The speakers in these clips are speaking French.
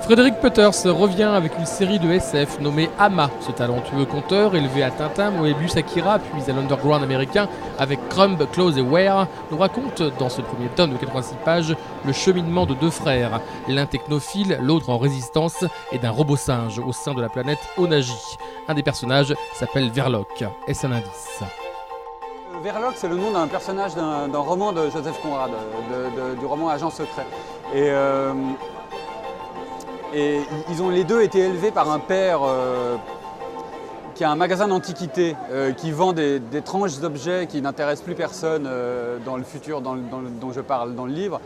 Frédéric Peuters revient avec une série de SF nommée Ama. Ce talentueux conteur, élevé à Tintin, Moebius, Akira, puis à l'underground américain avec Crumb, Close et Ware, nous raconte dans ce premier tome de 86 pages le cheminement de deux frères, l'un technophile, l'autre en résistance, et d'un robot singe au sein de la planète Onagi. Un des personnages s'appelle Verloc. Est-ce un indice ? Verloc, c'est le nom d'un personnage d'un roman de Joseph Conrad, du roman Agent secret. Et ils ont les deux été élevés par un père qui a un magasin d'antiquités, qui vend d'étranges objets qui n'intéressent plus personne dans le futur dont je parle dans le livre.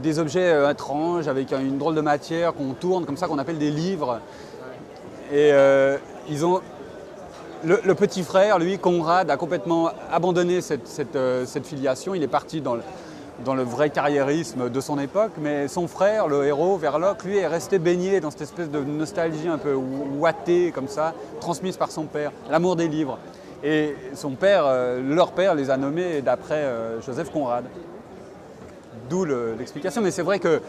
Des objets étranges avec une drôle de matière qu'on tourne comme ça, qu'on appelle des livres. Et ils ont... Le petit frère, lui, Conrad, a complètement abandonné cette filiation. Il est parti dans le vrai carriérisme de son époque, mais son frère, le héros, Verloc, lui, est resté baigné dans cette espèce de nostalgie un peu ouatée, comme ça, transmise par son père, l'amour des livres. Et son père, leur père, les a nommés d'après Joseph Conrad. D'où l'explication, mais c'est vrai que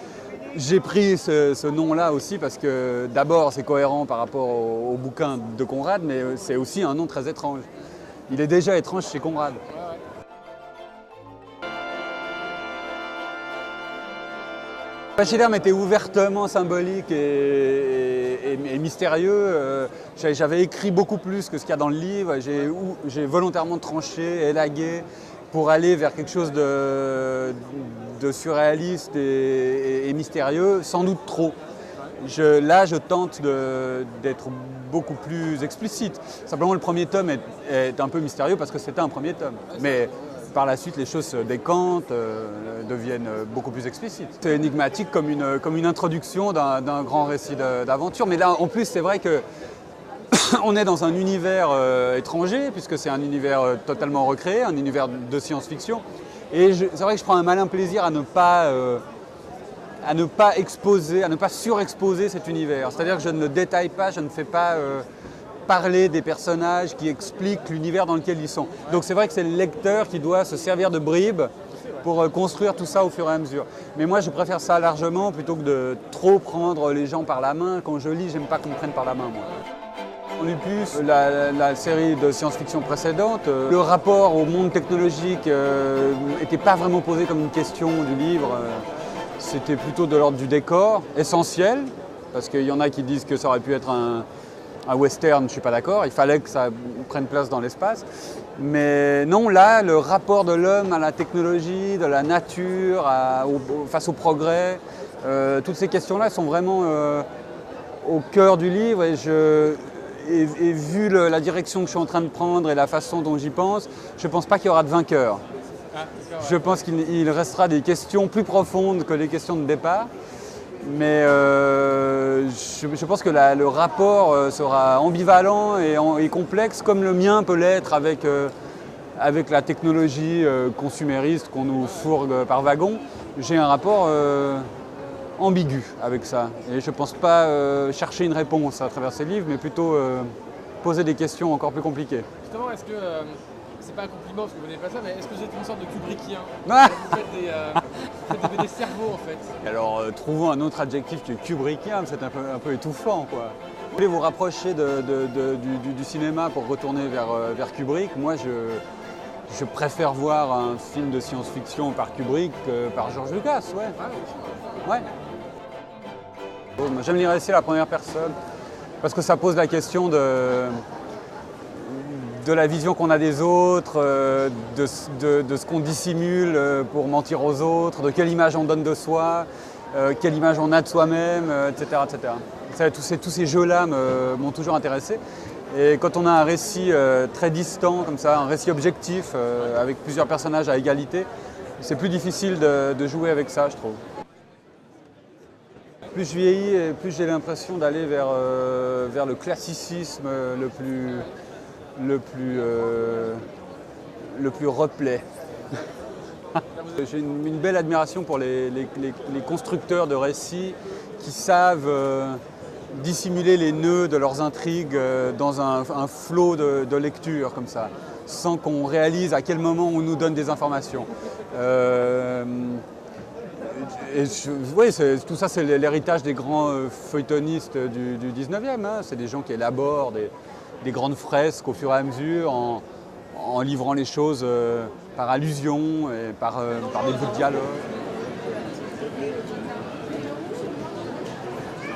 j'ai pris ce nom-là aussi parce que d'abord c'est cohérent par rapport au bouquin de Conrad, mais c'est aussi un nom très étrange. Il est déjà étrange chez Conrad. Pachyderme était ouvertement symbolique et mystérieux. J'avais écrit beaucoup plus que ce qu'il y a dans le livre. J'ai volontairement tranché, élagué pour aller vers quelque chose de surréaliste et mystérieux, sans doute trop. Là, je tente d'être beaucoup plus explicite. Simplement, le premier tome est un peu mystérieux parce que c'était un premier tome. Mais par la suite, les choses se décantent, deviennent beaucoup plus explicites. C'est énigmatique comme une introduction d'un grand récit d'aventure. Mais là, en plus, c'est vrai que on est dans un univers étranger, puisque c'est un univers totalement recréé, un univers de science-fiction. Et c'est vrai que je prends un malin plaisir à ne pas exposer, à ne pas surexposer cet univers. C'est-à-dire que je ne le détaille pas, je ne fais pas parler des personnages qui expliquent l'univers dans lequel ils sont. Donc c'est vrai que c'est le lecteur qui doit se servir de bribes pour construire tout ça au fur et à mesure. Mais moi je préfère ça largement plutôt que de trop prendre les gens par la main. Quand je lis, j'aime pas qu'on me prenne par la main, moi. On lit plus la série de science-fiction précédente. Le rapport au monde technologique n'était pas vraiment posé comme une question du livre. C'était plutôt de l'ordre du décor, essentiel, parce qu'il y en a qui disent que ça aurait pu être un western, je ne suis pas d'accord. Il fallait que ça prenne place dans l'espace. Mais non, là, le rapport de l'homme à la technologie, de la nature, face au progrès, toutes ces questions-là sont vraiment au cœur du livre. Et vu la direction que je suis en train de prendre et la façon dont j'y pense, je ne pense pas qu'il y aura de vainqueur. Je pense qu'il restera des questions plus profondes que les questions de départ. Mais je pense que le rapport sera ambivalent et complexe, comme le mien peut l'être avec la technologie consumériste qu'on nous fourgue par wagon. J'ai un rapport ambigu avec ça. Et je ne pense pas chercher une réponse à travers ces livres, mais plutôt poser des questions encore plus compliquées. Justement, est-ce que, c'est pas un compliment parce que vous n'êtes pas ça, mais est-ce que vous êtes une sorte de Kubrickien ? Ah Vous faites des cerveaux en fait. Alors, trouvons un autre adjectif que Kubrickien, c'est un peu étouffant, quoi. Vous voulez vous rapprocher du cinéma pour retourner vers Kubrick. Moi, je préfère voir un film de science-fiction par Kubrick que par George Lucas, ouais. J'aime lire récits à la première personne parce que ça pose la question de la vision qu'on a des autres, de ce qu'on dissimule pour mentir aux autres, de quelle image on donne de soi, quelle image on a de soi-même, etc. Tous ces jeux-là m'ont toujours intéressé. Et quand on a un récit très distant, comme ça, un récit objectif, avec plusieurs personnages à égalité, c'est plus difficile de jouer avec ça, je trouve. Plus je vieillis, et plus j'ai l'impression d'aller vers le classicisme le plus replet. J'ai une belle admiration pour les constructeurs de récits qui savent dissimuler les nœuds de leurs intrigues dans un flot de lecture comme ça, sans qu'on réalise à quel moment on nous donne des informations. Oui, tout ça, c'est l'héritage des grands feuilletonistes du 19e. Hein. C'est des gens qui élaborent des grandes fresques au fur et à mesure en livrant les choses par allusion et par des bouts de dialogue.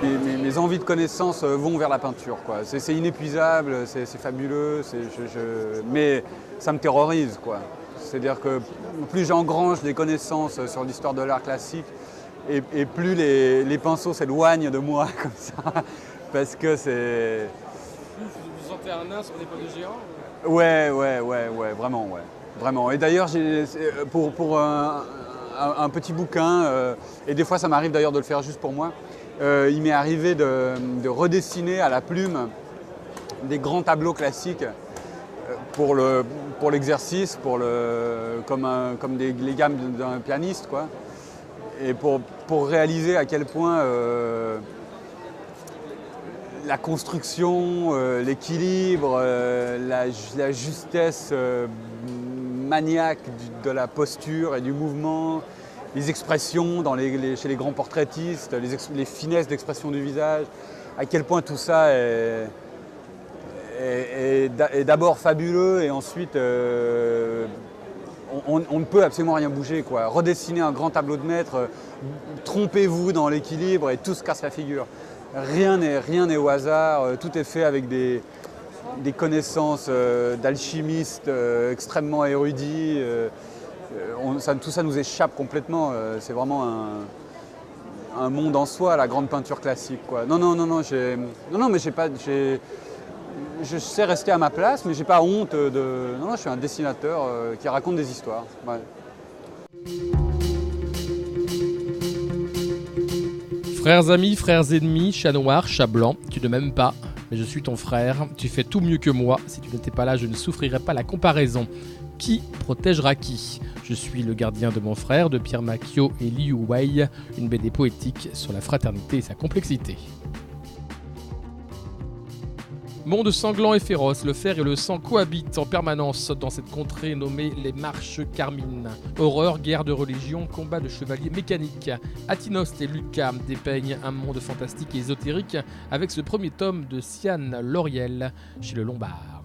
Mes envies de connaissance vont vers la peinture, quoi. C'est inépuisable, c'est fabuleux, mais ça me terrorise, quoi. C'est-à-dire que plus j'engrange des connaissances sur l'histoire de l'art classique, et plus les pinceaux s'éloignent de moi, comme ça, parce que c'est... Vous sentez un nain sur des pas de géant? Ouais, vraiment, ouais. Vraiment. Et d'ailleurs, pour un petit bouquin, et des fois ça m'arrive d'ailleurs de le faire juste pour moi, il m'est arrivé de redessiner à la plume des grands tableaux classiques pour l'exercice, comme les gammes d'un pianiste, quoi. Et pour réaliser à quel point la construction, l'équilibre, la justesse maniaque de la posture et du mouvement, les expressions chez les grands portraitistes, les finesses d'expression du visage, à quel point tout ça est d'abord fabuleux et ensuite on ne peut absolument rien bouger, quoi. Redessiner un grand tableau de maître, trompez-vous dans l'équilibre et tout se casse la figure. Rien n'est au hasard, tout est fait avec des connaissances d'alchimistes extrêmement érudits. Tout ça nous échappe complètement. C'est vraiment un monde en soi, la grande peinture classique, quoi. Mais je sais rester à ma place, mais j'ai pas honte de... Non, je suis un dessinateur qui raconte des histoires. Ouais. Frères amis, frères ennemis, chat noir, chat blanc, tu ne m'aimes pas, mais je suis ton frère, tu fais tout mieux que moi, si tu n'étais pas là, je ne souffrirais pas la comparaison. Qui protégera qui? Je suis le gardien de mon frère, de Pierre Macchio et Liu Wei, une BD poétique sur la fraternité et sa complexité. Monde sanglant et féroce, le fer et le sang cohabitent en permanence dans cette contrée nommée les Marches Carmines. Horreur, guerre de religion, combat de chevaliers mécaniques. Atinost et Lucas dépeignent un monde fantastique et ésotérique avec ce premier tome de Sian Loriel chez le Lombard.